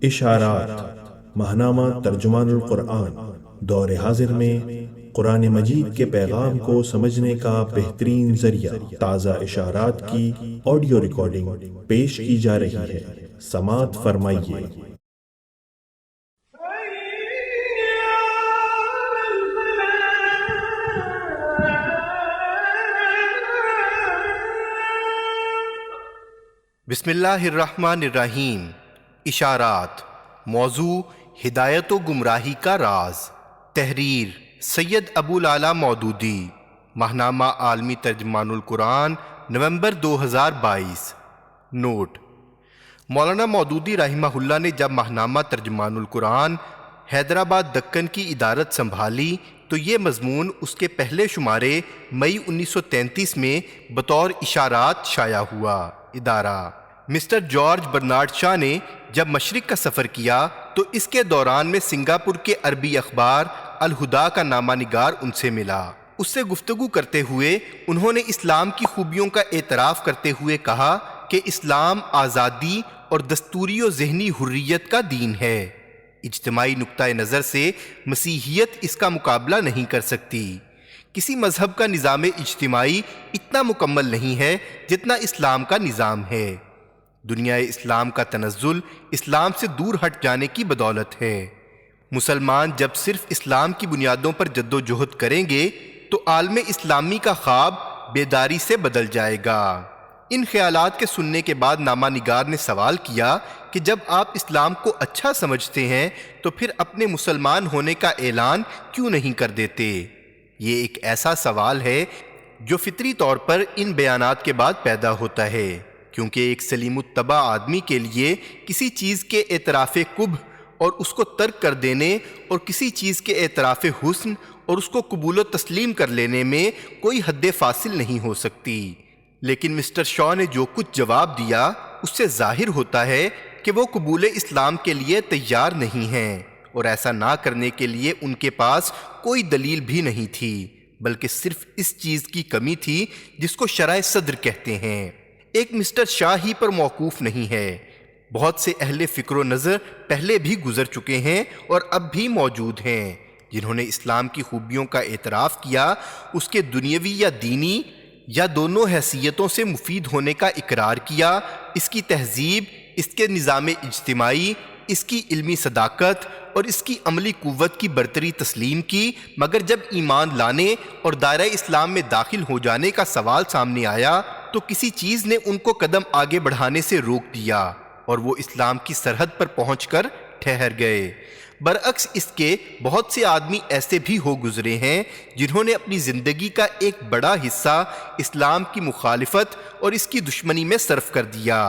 اشارات ماہنامہ ترجمان القرآن دور حاضر میں قرآن مجید کے پیغام کو سمجھنے کا بہترین ذریعہ تازہ اشارات کی آڈیو ریکارڈنگ پیش کی جا رہی ہے۔ سماعت فرمائیے۔ بسم اللہ الرحمن الرحیم۔ اشارات، موضوع ہدایت و گمراہی کا راز، تحریر سید ابو العلا مودودی، ماہنامہ عالمی ترجمان القرآن، نومبر 2022۔ نوٹ: مولانا مودودی رحمہ اللہ نے جب ماہنامہ ترجمان القرآن حیدرآباد دکن کی ادارت سنبھالی تو یہ مضمون اس کے پہلے شمارے مئی 1933 میں بطور اشارات شائع ہوا۔ ادارہ مسٹر جارج برنارڈ شاہ نے جب مشرق کا سفر کیا تو اس کے دوران میں سنگاپور کے عربی اخبار الہدا کا نامہ نگار ان سے ملا۔ اس سے گفتگو کرتے ہوئے انہوں نے اسلام کی خوبیوں کا اعتراف کرتے ہوئے کہا کہ اسلام آزادی اور دستوری و ذہنی حریت کا دین ہے۔ اجتماعی نقطۂ نظر سے مسیحیت اس کا مقابلہ نہیں کر سکتی۔ کسی مذہب کا نظام اجتماعی اتنا مکمل نہیں ہے جتنا اسلام کا نظام ہے۔ دنیا اسلام کا تنزل اسلام سے دور ہٹ جانے کی بدولت ہے۔ مسلمان جب صرف اسلام کی بنیادوں پر جد و جہد کریں گے تو عالم اسلامی کا خواب بیداری سے بدل جائے گا۔ ان خیالات کے سننے کے بعد نامہ نگار نے سوال کیا کہ جب آپ اسلام کو اچھا سمجھتے ہیں تو پھر اپنے مسلمان ہونے کا اعلان کیوں نہیں کر دیتے؟ یہ ایک ایسا سوال ہے جو فطری طور پر ان بیانات کے بعد پیدا ہوتا ہے، کیونکہ ایک سلیم الطبع آدمی کے لیے کسی چیز کے اعتراف قبح اور اس کو ترک کر دینے اور کسی چیز کے اعتراف حسن اور اس کو قبول و تسلیم کر لینے میں کوئی حد فاصل نہیں ہو سکتی۔ لیکن مسٹر شاہ نے جو کچھ جواب دیا اس سے ظاہر ہوتا ہے کہ وہ قبول اسلام کے لیے تیار نہیں ہیں، اور ایسا نہ کرنے کے لیے ان کے پاس کوئی دلیل بھی نہیں تھی، بلکہ صرف اس چیز کی کمی تھی جس کو شرح صدر کہتے ہیں۔ ایک مسٹر شاہ ہی پر موقوف نہیں ہے، بہت سے اہل فکر و نظر پہلے بھی گزر چکے ہیں اور اب بھی موجود ہیں، جنہوں نے اسلام کی خوبیوں کا اعتراف کیا، اس کے دنیاوی یا دینی یا دونوں حیثیتوں سے مفید ہونے کا اقرار کیا، اس کی تہذیب، اس کے نظام اجتماعی، اس کی علمی صداقت اور اس کی عملی قوت کی برتری تسلیم کی، مگر جب ایمان لانے اور دائرہ اسلام میں داخل ہو جانے کا سوال سامنے آیا تو کسی چیز نے ان کو قدم آگے بڑھانے سے روک دیا اور وہ اسلام کی سرحد پر پہنچ کر ٹھہر گئے۔ برعکس اس کے بہت سے آدمی ایسے بھی ہو گزرے ہیں جنہوں نے اپنی زندگی کا ایک بڑا حصہ اسلام کی مخالفت اور اس کی دشمنی میں صرف کر دیا،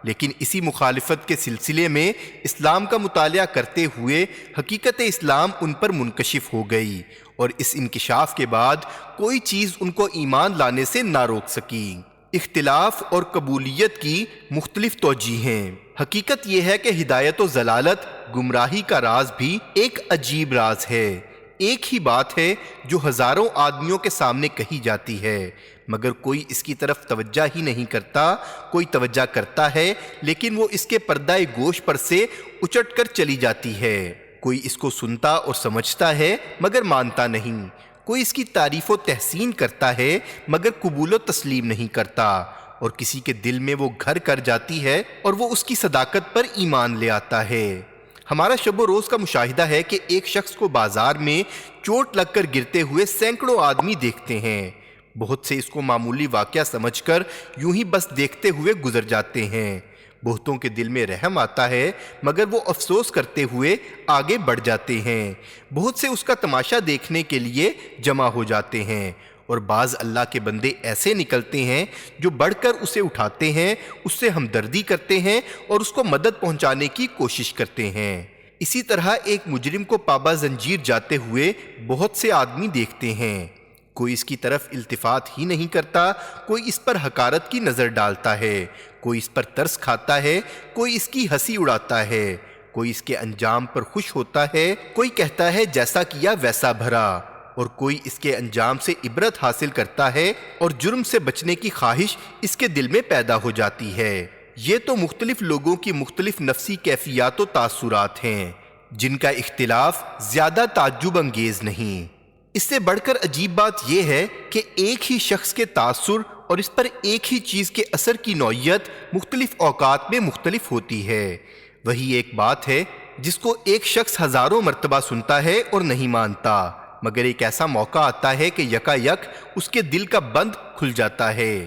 لیکن اسی مخالفت کے سلسلے میں اسلام کا مطالعہ کرتے ہوئے حقیقت اسلام ان پر منکشف ہو گئی، اور اس انکشاف کے بعد کوئی چیز ان کو ایمان لانے سے نہ روک سکی۔ اختلاف اور قبولیت کی مختلف توجیہیں ہیں۔ حقیقت یہ ہے کہ ہدایت و ضلالت، گمراہی کا راز بھی ایک عجیب راز ہے۔ ایک ہی بات ہے جو ہزاروں آدمیوں کے سامنے کہی جاتی ہے، مگر کوئی اس کی طرف توجہ ہی نہیں کرتا، کوئی توجہ کرتا ہے لیکن وہ اس کے پردہ گوش پر سے اچٹ کر چلی جاتی ہے۔ کوئی اس کو سنتا اور سمجھتا ہے مگر مانتا نہیں، کوئی اس کی تعریف و تحسین کرتا ہے مگر قبول و تسلیم نہیں کرتا، اور کسی کے دل میں وہ گھر کر جاتی ہے اور وہ اس کی صداقت پر ایمان لے آتا ہے۔ ہمارا شب و روز کا مشاہدہ ہے کہ ایک شخص کو بازار میں چوٹ لگ کر گرتے ہوئے سینکڑوں آدمی دیکھتے ہیں۔ بہت سے اس کو معمولی واقعہ سمجھ کر یوں ہی بس دیکھتے ہوئے گزر جاتے ہیں۔ بہتوں کے دل میں رحم آتا ہے مگر وہ افسوس کرتے ہوئے آگے بڑھ جاتے ہیں۔ بہت سے اس کا تماشا دیکھنے کے لیے جمع ہو جاتے ہیں، اور بعض اللہ کے بندے ایسے نکلتے ہیں جو بڑھ کر اسے اٹھاتے ہیں، اس سے ہمدردی کرتے ہیں اور اس کو مدد پہنچانے کی کوشش کرتے ہیں۔ اسی طرح ایک مجرم کو پابہ زنجیر جاتے ہوئے بہت سے آدمی دیکھتے ہیں، کوئی اس کی طرف التفات ہی نہیں کرتا، کوئی اس پر حقارت کی نظر ڈالتا ہے، کوئی اس پر ترس کھاتا ہے، کوئی اس کی ہنسی اڑاتا ہے، کوئی اس کے انجام پر خوش ہوتا ہے، کوئی کہتا ہے جیسا کیا ویسا بھرا، اور کوئی اس کے انجام سے عبرت حاصل کرتا ہے اور جرم سے بچنے کی خواہش اس کے دل میں پیدا ہو جاتی ہے۔ یہ تو مختلف لوگوں کی مختلف نفسی کیفیات و تاثرات ہیں جن کا اختلاف زیادہ تعجب انگیز نہیں۔ اس سے بڑھ کر عجیب بات یہ ہے کہ ایک ہی شخص کے تاثر اور اس پر ایک ہی چیز کے اثر کی نوعیت مختلف اوقات میں مختلف ہوتی ہے۔ وہی ایک بات ہے جس کو ایک شخص ہزاروں مرتبہ سنتا ہے اور نہیں مانتا، مگر ایک ایسا موقع آتا ہے کہ یکا یک اس کے دل کا بند کھل جاتا ہے۔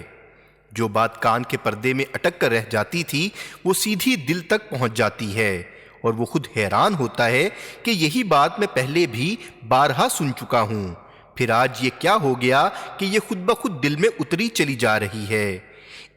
جو بات کان کے پردے میں اٹک کر رہ جاتی تھی وہ سیدھی دل تک پہنچ جاتی ہے، اور وہ خود حیران ہوتا ہے کہ یہی بات میں پہلے بھی بارہا سن چکا ہوں، پھر آج یہ کیا ہو گیا کہ یہ خود بخود دل میں اتری چلی جا رہی ہے۔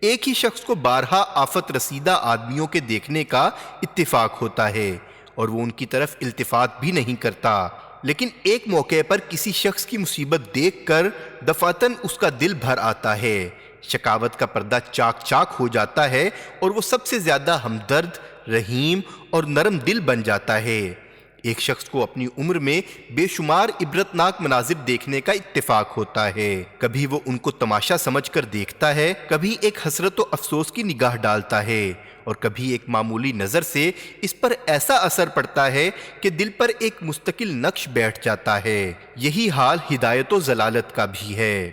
ایک ہی شخص کو بارہا آفت رسیدہ آدمیوں کے دیکھنے کا اتفاق ہوتا ہے اور وہ ان کی طرف التفات بھی نہیں کرتا، لیکن ایک موقع پر کسی شخص کی مصیبت دیکھ کر دفعتاً اس کا دل بھر آتا ہے، شکاوت کا پردہ چاک چاک ہو جاتا ہے اور وہ سب سے زیادہ ہمدرد، رحیم اور نرم دل بن جاتا ہے۔ ایک شخص کو اپنی عمر میں بے شمار عبرتناک مناظر دیکھنے کا اتفاق ہوتا ہے، کبھی وہ ان کو تماشا سمجھ کر دیکھتا ہے، کبھی ایک حسرت و افسوس کی نگاہ ڈالتا ہے، اور کبھی ایک معمولی نظر سے اس پر ایسا اثر پڑتا ہے کہ دل پر ایک مستقل نقش بیٹھ جاتا ہے۔ یہی حال ہدایت و ضلالت کا بھی ہے۔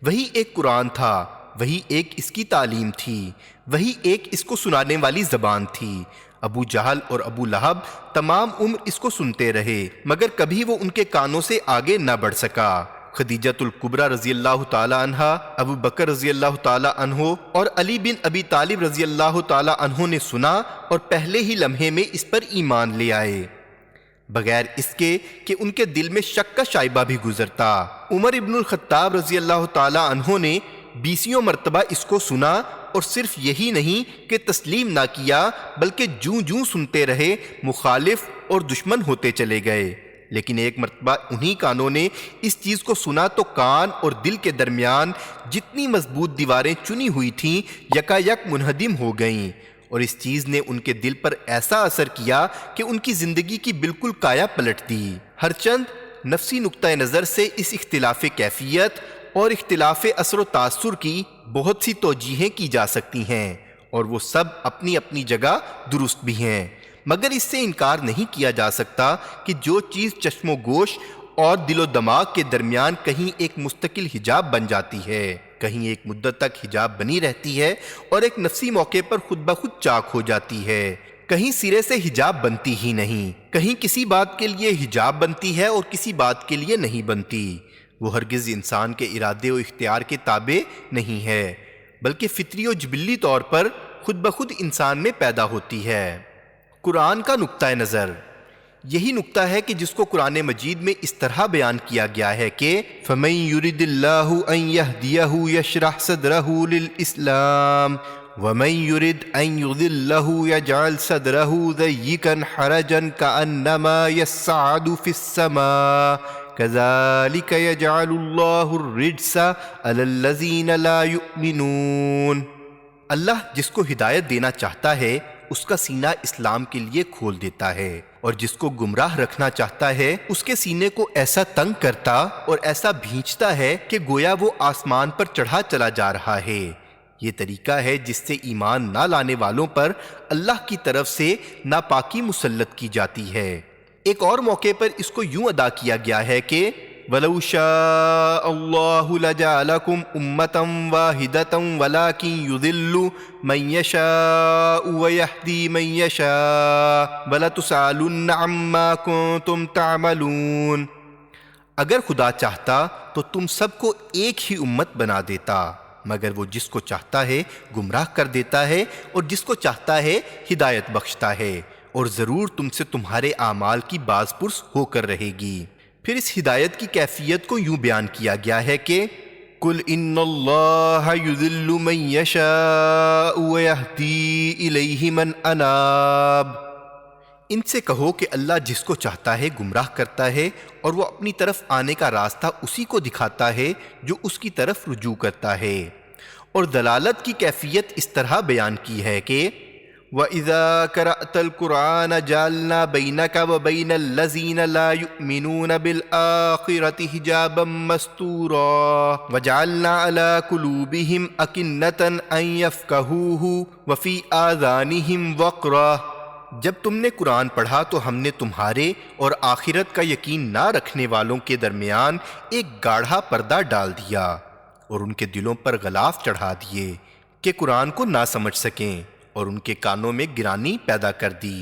وہی ایک قرآن تھا، وہی ایک اس کی تعلیم تھی، وہی ایک اس کو سنانے والی زبان تھی۔ ابو جہل اور ابو لہب تمام عمر اس کو سنتے رہے، مگر کبھی وہ ان کے کانوں سے آگے نہ بڑھ سکا۔ خدیجۃ الکبریٰ رضی اللہ تعالی عنہا، ابو بکر رضی اللہ تعالی عنہ اور علی بن ابی طالب رضی اللہ تعالی عنہ نے سنا اور پہلے ہی لمحے میں اس پر ایمان لے آئے، بغیر اس کے کہ ان کے دل میں شک کا شائبہ بھی گزرتا۔ عمر ابن الخطاب رضی اللہ تعالی عنہ نے 20 مرتبہ اس کو سنا اور صرف یہی نہیں کہ تسلیم نہ کیا بلکہ جوں جوں سنتے رہے، مخالف اور دشمن ہوتے چلے گئے۔ لیکن ایک مرتبہ انہی کانوں نے اس چیز کو سنا تو کان اور دل کے درمیان جتنی مضبوط دیواریں چنی ہوئی تھیں یکا یک منہدم ہو گئیں، اور اس چیز نے ان کے دل پر ایسا اثر کیا کہ ان کی زندگی کی بالکل کایا پلٹ دی۔ ہر چند نفسی نقطہ نظر سے اس اختلاف کیفیت اور اختلاف اثر و تاثر کی بہت سی توجیہیں کی جا سکتی ہیں، اور وہ سب اپنی اپنی جگہ درست بھی ہیں، مگر اس سے انکار نہیں کیا جا سکتا کہ جو چیز چشم و گوش اور دل و دماغ کے درمیان کہیں ایک مستقل حجاب بن جاتی ہے، کہیں ایک مدت تک حجاب بنی رہتی ہے اور ایک نفسی موقع پر خود بخود چاک ہو جاتی ہے، کہیں سرے سے حجاب بنتی ہی نہیں، کہیں کسی بات کے لیے حجاب بنتی ہے اور کسی بات کے لیے نہیں بنتی، وہ ہرگز انسان کے ارادے و اختیار کے تابع نہیں ہے، بلکہ فطری و جبلی طور پر خود بخود انسان میں پیدا ہوتی ہے۔ قرآن کا نقطہ نظر یہی نقطہ ہے کہ جس کو قرآن مجید میں اس طرح بیان کیا گیا ہے کہ فَمَن يُرِدِ اللَّهُ أَن يَهْدِيَهُ يَشْرَحْ صَدْرَهُ لِلْإِسْلَامِ وَمَن يُرِدْ أَن يُضِلَّهُ يَجْعَلْ صَدْرَهُ ضَيِّقًا حَرَجًا كَأَنَّمَا يَصَّعَّدُ فِي السَّمَاءِ كَذَلِكَ يَجْعَلُ اللَّهُ الرِّجْسَ عَلَى الَّذِينَ لَا يُؤْمِنُونَ۔ اللہ جس کو ہدایت دینا چاہتا ہے اس کا سینہ اسلام کے لیے کھول دیتا ہے، اور جس کو گمراہ رکھنا چاہتا ہے اس کے سینے کو ایسا تنگ کرتا اور ایسا بھینچتا ہے کہ گویا وہ آسمان پر چڑھا چلا جا رہا ہے۔ یہ طریقہ ہے جس سے ایمان نہ لانے والوں پر اللہ کی طرف سے ناپاکی مسلط کی جاتی ہے۔ ایک اور موقع پر اس کو یوں ادا کیا گیا ہے کہ وَلَوْ شَاءَ اللَّهُ لَجَعَلَكُمْ أُمَّةً وَاحِدَةً وَلَكِنْ يُضِلُّ مَن يَشَاءُ وَيَهْدِي مَن يَشَاءُ وَلَتُسْأَلُنَّ عَمَّا كُنتُمْ تَعْمَلُونَ۔ اگر خدا چاہتا تو تم سب کو ایک ہی امت بنا دیتا، مگر وہ جس کو چاہتا ہے گمراہ کر دیتا ہے اور جس کو چاہتا ہے ہدایت بخشتا ہے، اور ضرور تم سے تمہارے اعمال کی باز پرس ہو کر رہے گی۔ پھر اس ہدایت کی کیفیت کو یوں بیان کیا گیا ہے کہ قُلْ إِنَّ اللَّهَ يُضِلُّ مَن يَشَاءُ وَيَهْدِي إِلَيْهِ مَنْ أَنَابَ۔ ان سے کہو کہ اللہ جس کو چاہتا ہے گمراہ کرتا ہے، اور وہ اپنی طرف آنے کا راستہ اسی کو دکھاتا ہے جو اس کی طرف رجوع کرتا ہے۔ اور دلالت کی کیفیت اس طرح بیان کی ہے کہ وَإِذَا قَرَأْتَ الْقُرْآنَ جَعَلْنَا بَيْنَكَ وَبَيْنَ الَّذِينَ لَا يُؤْمِنُونَ بِالْآخِرَةِ حِجَابًا مَسْتُورًا وَجَعَلْنَا عَلَى قُلُوبِهِمْ أَكِنَّةً أَن يَفْقَهُوهُ وَفِي آذَانِهِمْ وَقْرًا۔ جب تم نے قرآن پڑھا تو ہم نے تمہارے اور آخرت کا یقین نہ رکھنے والوں کے درمیان ایک گاڑھا پردہ ڈال دیا اور ان کے دلوں پر غلاف چڑھا دیے کہ قرآن کو نہ سمجھ سکیں، اور ان کے کانوں میں گرانی پیدا کر دی۔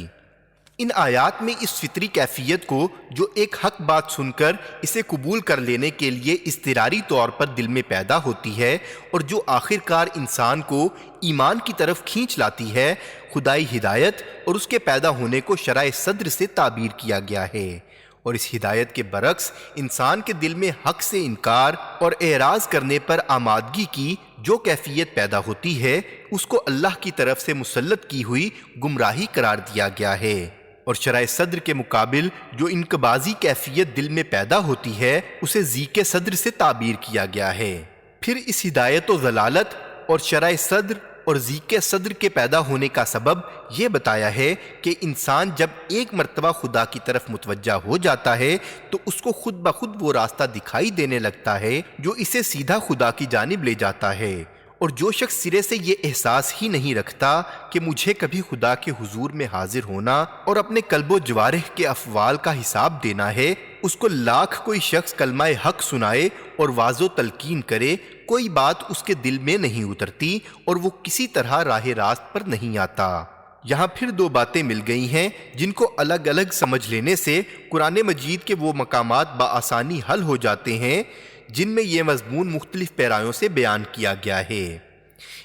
ان آیات میں اس فطری کیفیت کو جو ایک حق بات سن کر اسے قبول کر لینے کے لیے اضطراری طور پر دل میں پیدا ہوتی ہے اور جو آخر کار انسان کو ایمان کی طرف کھینچ لاتی ہے، خدائی ہدایت اور اس کے پیدا ہونے کو شرح صدر سے تعبیر کیا گیا ہے۔ اور اس ہدایت کے برعکس انسان کے دل میں حق سے انکار اور اعراض کرنے پر آمادگی کی جو کیفیت پیدا ہوتی ہے، اس کو اللہ کی طرف سے مسلط کی ہوئی گمراہی قرار دیا گیا ہے۔ اور شرح صدر کے مقابل جو انقباضی کیفیت دل میں پیدا ہوتی ہے، اسے ضیق صدر سے تعبیر کیا گیا ہے۔ پھر اس ہدایت و ضلالت اور شرح صدر اور ضیق صدر کے پیدا ہونے کا سبب یہ بتایا ہے کہ انسان جب ایک مرتبہ خدا کی طرف متوجہ ہو جاتا ہے تو اس کو خود بخود وہ راستہ دکھائی دینے لگتا ہے جو اسے سیدھا خدا کی جانب لے جاتا ہے۔ اور جو شخص سرے سے یہ احساس ہی نہیں رکھتا کہ مجھے کبھی خدا کے حضور میں حاضر ہونا اور اپنے قلب و جوارح کے افعال کا حساب دینا ہے، اس کو لاکھ کوئی شخص کلمہ حق سنائے اور واعظ و تلقین کرے، کوئی بات اس کے دل میں نہیں اترتی اور وہ کسی طرح راہ راست پر نہیں آتا۔ یہاں پھر دو باتیں مل گئی ہیں جن کو الگ الگ سمجھ لینے سے قرآن مجید کے وہ مقامات بآسانی حل ہو جاتے ہیں جن میں یہ مضمون مختلف پیرایوں سے بیان کیا گیا ہے۔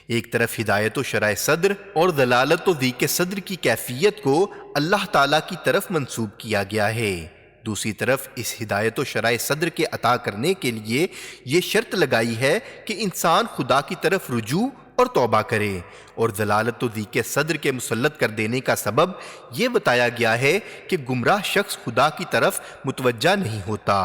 ایک طرف ہدایت و شرح صدر اور دلالت و ضیق صدر کی کیفیت کو اللہ تعالیٰ کی طرف منسوب کیا گیا ہے، دوسری طرف اس ہدایت و شرح صدر کے عطا کرنے کے لیے یہ شرط لگائی ہے کہ انسان خدا کی طرف رجوع اور توبہ کرے، اور دلالت و ضیق صدر کے مسلط کر دینے کا سبب یہ بتایا گیا ہے کہ گمراہ شخص خدا کی طرف متوجہ نہیں ہوتا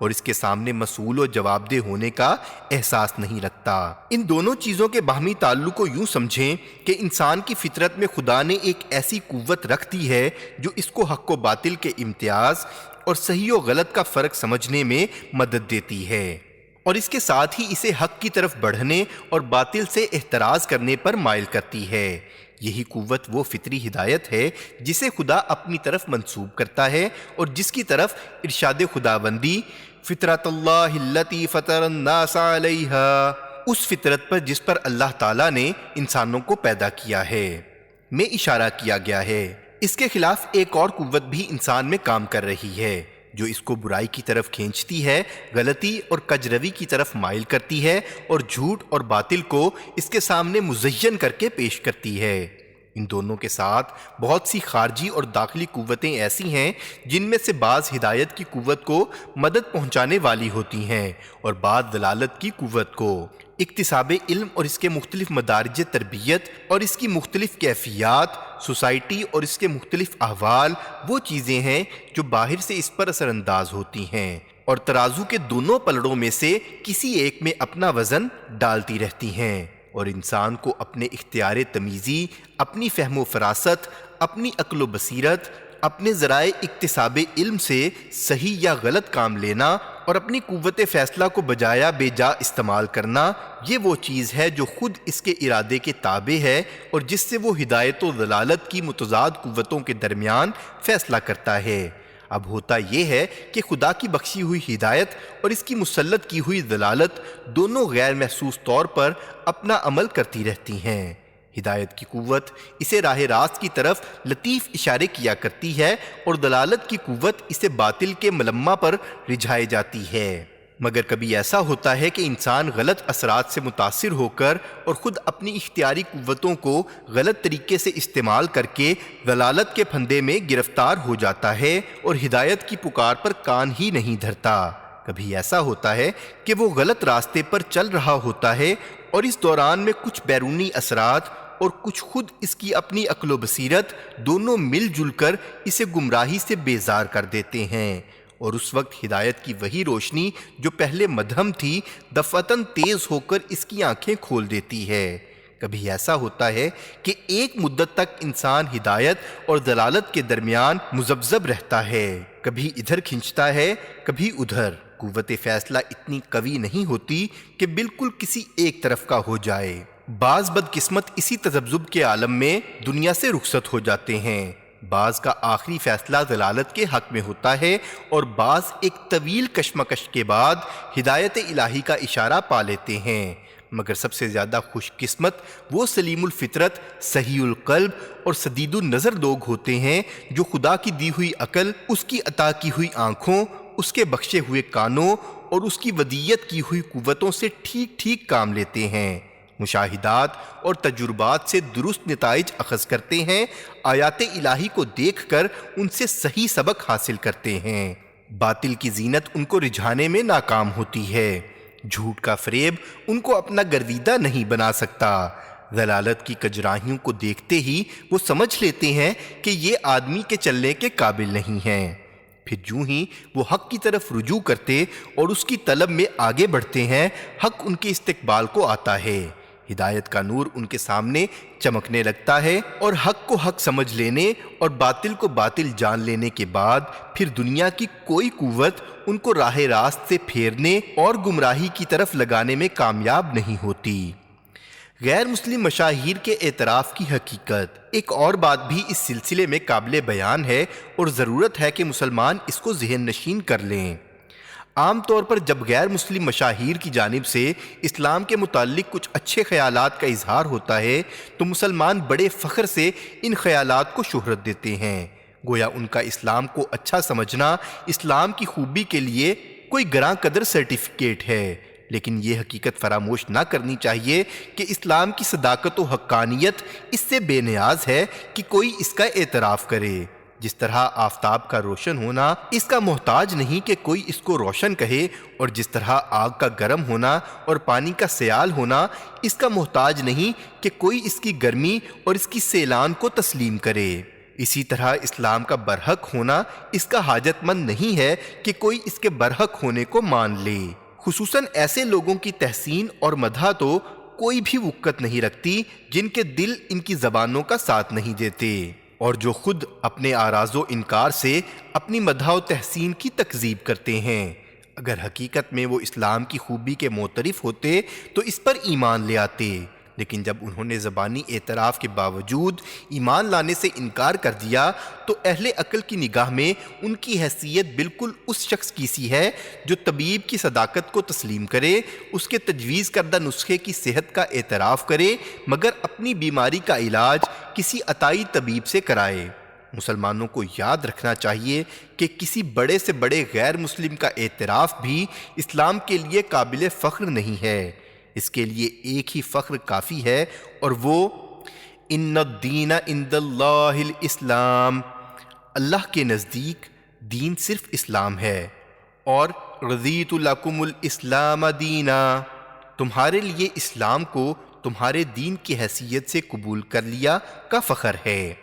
اور اس کے سامنے مسئول و جواب دہ ہونے کا احساس نہیں رکھتا۔ ان دونوں چیزوں کے باہمی تعلق کو یوں سمجھیں کہ انسان کی فطرت میں خدا نے ایک ایسی قوت رکھ دی ہے جو اس کو حق و باطل کے امتیاز اور صحیح و غلط کا فرق سمجھنے میں مدد دیتی ہے، اور اس کے ساتھ ہی اسے حق کی طرف بڑھنے اور باطل سے احتراز کرنے پر مائل کرتی ہے۔ یہی قوت وہ فطری ہدایت ہے جسے خدا اپنی طرف منسوب کرتا ہے اور جس کی طرف ارشاد خداوندی فطرت اللہ التی فطر الناس علیہا، اس فطرت پر جس پر اللہ تعالیٰ نے انسانوں کو پیدا کیا ہے، میں اشارہ کیا گیا ہے۔ اس کے خلاف ایک اور قوت بھی انسان میں کام کر رہی ہے جو اس کو برائی کی طرف کھینچتی ہے، غلطی اور کجروی کی طرف مائل کرتی ہے اور جھوٹ اور باطل کو اس کے سامنے مزین کر کے پیش کرتی ہے۔ ان دونوں کے ساتھ بہت سی خارجی اور داخلی قوتیں ایسی ہیں جن میں سے بعض ہدایت کی قوت کو مدد پہنچانے والی ہوتی ہیں اور بعض دلالت کی قوت کو۔ اکتساب علم اور اس کے مختلف مدارج تربیت اور اس کی مختلف کیفیات، سوسائٹی اور اس کے مختلف احوال وہ چیزیں ہیں جو باہر سے اس پر اثر انداز ہوتی ہیں اور ترازو کے دونوں پلڑوں میں سے کسی ایک میں اپنا وزن ڈالتی رہتی ہیں، اور انسان کو اپنے اختیار تمیزی، اپنی فہم و فراست، اپنی عقل و بصیرت، اپنے ذرائع اکتساب علم سے صحیح یا غلط کام لینا اور اپنی قوت فیصلہ کو بجایا بے جا استعمال کرنا، یہ وہ چیز ہے جو خود اس کے ارادے کے تابع ہے اور جس سے وہ ہدایت و ضلالت کی متضاد قوتوں کے درمیان فیصلہ کرتا ہے۔ اب ہوتا یہ ہے کہ خدا کی بخشی ہوئی ہدایت اور اس کی مسلط کی ہوئی ضلالت دونوں غیر محسوس طور پر اپنا عمل کرتی رہتی ہیں۔ ہدایت کی قوت اسے راہ راست کی طرف لطیف اشارے کیا کرتی ہے اور ضلالت کی قوت اسے باطل کے ملمہ پر رجھائی جاتی ہے۔ مگر کبھی ایسا ہوتا ہے کہ انسان غلط اثرات سے متاثر ہو کر اور خود اپنی اختیاری قوتوں کو غلط طریقے سے استعمال کر کے ضلالت کے پھندے میں گرفتار ہو جاتا ہے اور ہدایت کی پکار پر کان ہی نہیں دھرتا۔ کبھی ایسا ہوتا ہے کہ وہ غلط راستے پر چل رہا ہوتا ہے اور اس دوران میں کچھ بیرونی اثرات اور کچھ خود اس کی اپنی عقل و بصیرت دونوں مل جل کر اسے گمراہی سے بیزار کر دیتے ہیں، اور اس وقت ہدایت کی وہی روشنی جو پہلے مدھم تھی دفعتاً تیز ہو کر اس کی آنکھیں کھول دیتی ہے۔ کبھی ایسا ہوتا ہے کہ ایک مدت تک انسان ہدایت اور ضلالت کے درمیان مذبذب رہتا ہے، کبھی ادھر کھنچتا ہے کبھی ادھر۔ قوت فیصلہ اتنی قوی نہیں ہوتی کہ بالکل کسی ایک طرف کا ہو جائے۔ بعض بدقسمت اسی تذبذب کے عالم میں دنیا سے رخصت ہو جاتے ہیں، بعض کا آخری فیصلہ ضلالت کے حق میں ہوتا ہے، اور بعض ایک طویل کشمکش کے بعد ہدایت الہی کا اشارہ پا لیتے ہیں۔ مگر سب سے زیادہ خوش قسمت وہ سلیم الفطرت، صحیح القلب اور سدید النظر لوگ ہوتے ہیں جو خدا کی دی ہوئی عقل، اس کی عطا کی ہوئی آنکھوں، اس کے بخشے ہوئے کانوں اور اس کی ودیت کی ہوئی قوتوں سے ٹھیک ٹھیک کام لیتے ہیں، مشاہدات اور تجربات سے درست نتائج اخذ کرتے ہیں، آیات الہی کو دیکھ کر ان سے صحیح سبق حاصل کرتے ہیں۔ باطل کی زینت ان کو رجھانے میں ناکام ہوتی ہے، جھوٹ کا فریب ان کو اپنا گرویدہ نہیں بنا سکتا۔ ضلالت کی کجراہیوں کو دیکھتے ہی وہ سمجھ لیتے ہیں کہ یہ آدمی کے چلنے کے قابل نہیں ہیں، پھر جوں ہی وہ حق کی طرف رجوع کرتے اور اس کی طلب میں آگے بڑھتے ہیں، حق ان کے استقبال کو آتا ہے، ہدایت کا نور ان کے سامنے چمکنے لگتا ہے، اور حق کو حق سمجھ لینے اور باطل کو باطل جان لینے کے بعد پھر دنیا کی کوئی قوت ان کو راہ راست سے پھیرنے اور گمراہی کی طرف لگانے میں کامیاب نہیں ہوتی۔ غیر مسلم مشاہیر کے اعتراف کی حقیقت۔ ایک اور بات بھی اس سلسلے میں قابل بیان ہے اور ضرورت ہے کہ مسلمان اس کو ذہن نشین کر لیں۔ عام طور پر جب غیر مسلم مشاہیر کی جانب سے اسلام کے متعلق کچھ اچھے خیالات کا اظہار ہوتا ہے تو مسلمان بڑے فخر سے ان خیالات کو شہرت دیتے ہیں، گویا ان کا اسلام کو اچھا سمجھنا اسلام کی خوبی کے لیے کوئی گراں قدر سرٹیفکیٹ ہے۔ لیکن یہ حقیقت فراموش نہ کرنی چاہیے کہ اسلام کی صداقت و حقانیت اس سے بے نیاز ہے کہ کوئی اس کا اعتراف کرے۔ جس طرح آفتاب کا روشن ہونا اس کا محتاج نہیں کہ کوئی اس کو روشن کہے، اور جس طرح آگ کا گرم ہونا اور پانی کا سیال ہونا اس کا محتاج نہیں کہ کوئی اس کی گرمی اور اس کی سیلان کو تسلیم کرے، اسی طرح اسلام کا برحق ہونا اس کا حاجت مند نہیں ہے کہ کوئی اس کے برحق ہونے کو مان لے۔ خصوصاً ایسے لوگوں کی تحسین اور مدح تو کوئی بھی وقت نہیں رکھتی جن کے دل ان کی زبانوں کا ساتھ نہیں دیتے، اور جو خود اپنے اعراض و انکار سے اپنی مدح و تحسین کی تکذیب کرتے ہیں۔ اگر حقیقت میں وہ اسلام کی خوبی کے معترف ہوتے تو اس پر ایمان لے آتے، لیکن جب انہوں نے زبانی اعتراف کے باوجود ایمان لانے سے انکار کر دیا تو اہل عقل کی نگاہ میں ان کی حیثیت بالکل اس شخص کی سی ہے جو طبیب کی صداقت کو تسلیم کرے، اس کے تجویز کردہ نسخے کی صحت کا اعتراف کرے، مگر اپنی بیماری کا علاج کسی عطائی طبیب سے کرائے۔ مسلمانوں کو یاد رکھنا چاہیے کہ کسی بڑے سے بڑے غیر مسلم کا اعتراف بھی اسلام کے لیے قابل فخر نہیں ہے، اس کے لیے ایک ہی فخر کافی ہے، اور وہ ان الدین عند اللہ الاسلام، اللہ کے نزدیک دین صرف اسلام ہے، اور رضیت لکم الاسلام دینا، تمہارے لیے اسلام کو تمہارے دین کی حیثیت سے قبول کر لیا کا فخر ہے۔